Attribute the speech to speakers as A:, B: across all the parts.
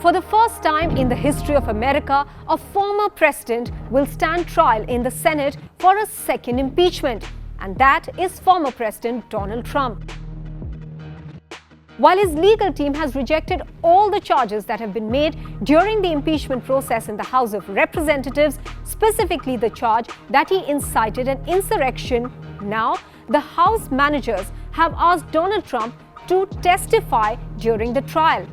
A: For the first time in the history of America, a former president will stand trial in the Senate for a second impeachment, and that is former President Donald Trump. While his legal team has rejected all the charges that have been made during the impeachment process in the House of Representatives, specifically the charge that he incited an insurrection, now the House managers have asked Donald Trump to testify during the trial.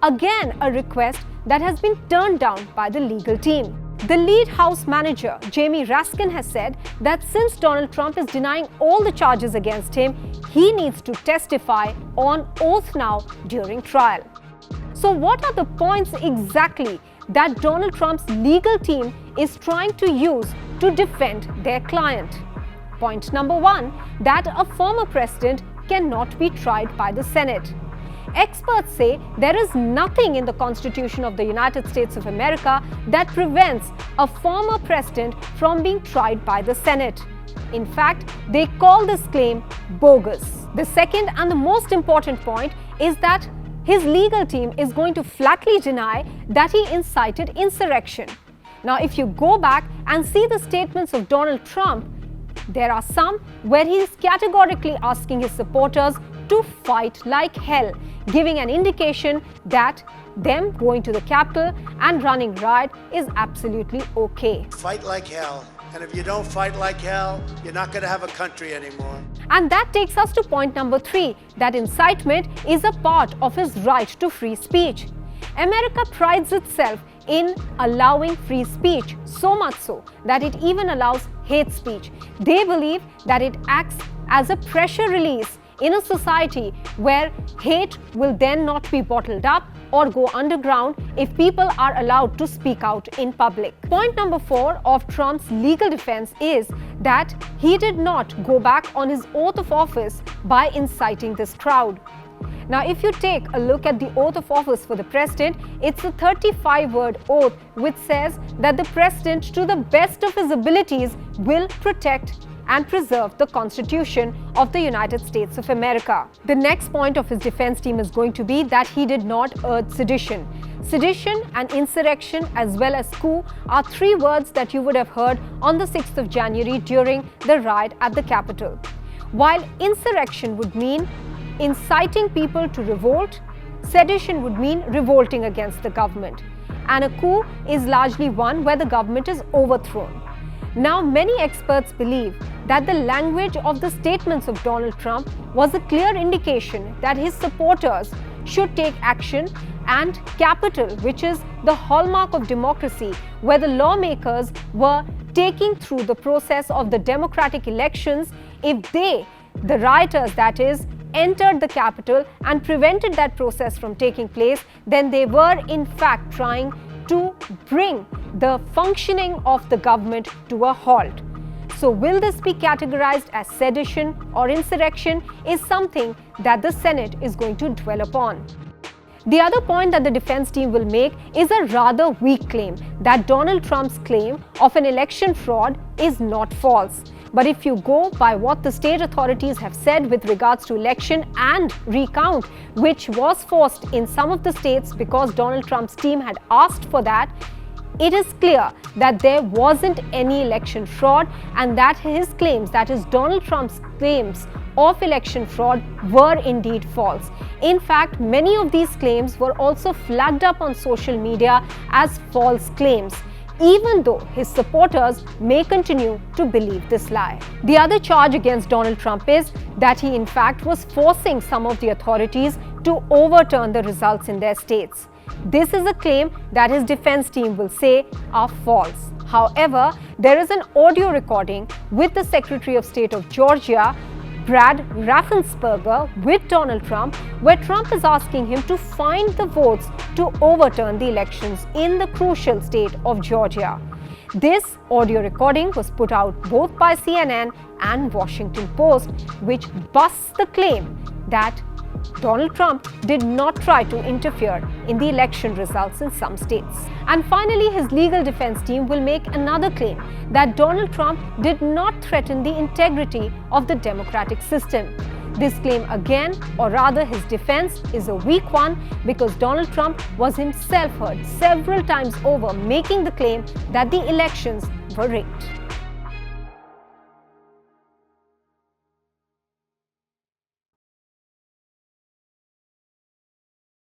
A: Again, a request that has been turned down by the legal team. The lead House manager, Jamie Raskin, has said that since Donald Trump is denying all the charges against him, he needs to testify on oath now during trial. So what are the points exactly that Donald Trump's legal team is trying to use to defend their client? Point number one, that a former president cannot be tried by the Senate. Experts say there is nothing in the Constitution of the United States of America that prevents a former president from being tried by the Senate. In fact, they call this claim bogus. The second and the most important point is that his legal team is going to flatly deny that he incited insurrection. Now, if you go back and see the statements of Donald Trump, there are some where he is categorically asking his supporters to fight like hell, giving an indication that them going to the Capitol and running riot is absolutely okay.
B: Fight like hell. And if you don't fight like hell, you're not going to have a country anymore.
A: And that takes us to point number three, that incitement is a part of his right to free speech. America prides itself in allowing free speech, so much so that it even allows hate speech. They believe that it acts as a pressure release in a society where hate will then not be bottled up or go underground if people are allowed to speak out in public. Point number four of Trump's legal defense is that he did not go back on his oath of office by inciting this crowd. Now, if you take a look at the oath of office for the president, it's a 35-word oath which says that the president, to the best of his abilities, will protect and preserve the Constitution of the United States of America. The next point of his defense team is going to be that he did not urge sedition. Sedition and insurrection as well as coup are three words that you would have heard on the 6th of January during the riot at the Capitol. While insurrection would mean inciting people to revolt, sedition would mean revolting against the government, and a coup is largely one where the government is overthrown. Now, many experts believe that the language of the statements of Donald Trump was a clear indication that his supporters should take action, and Capitol, which is the hallmark of democracy, where the lawmakers were taking through the process of the democratic elections, if they, the rioters that is, entered the Capitol and prevented that process from taking place, then they were in fact trying to bring the functioning of the government to a halt. So will this be categorized as sedition or insurrection is something that the Senate is going to dwell upon. The other point that the defense team will make is a rather weak claim that Donald Trump's claim of an election fraud is not false. But if you go by what the state authorities have said with regards to election and recount, which was forced in some of the states because Donald Trump's team had asked for that, it is clear that there wasn't any election fraud and that his claims, that is Donald Trump's claims of election fraud, were indeed false. In fact, many of these claims were also flagged up on social media as false claims, even though his supporters may continue to believe this lie. The other charge against Donald Trump is that he in fact was forcing some of the authorities to overturn the results in their states. This is a claim that his defense team will say are false. However, there is an audio recording with the Secretary of State of Georgia, Brad Raffensperger, with Donald Trump, where Trump is asking him to find the votes to overturn the elections in the crucial state of Georgia. This audio recording was put out both by CNN and Washington Post, which busts the claim that Donald Trump did not try to interfere in the election results in some states. And finally, his legal defense team will make another claim that Donald Trump did not threaten the integrity of the democratic system. This claim again, or rather his defense, is a weak one because Donald Trump was himself heard several times over making the claim that the elections were rigged.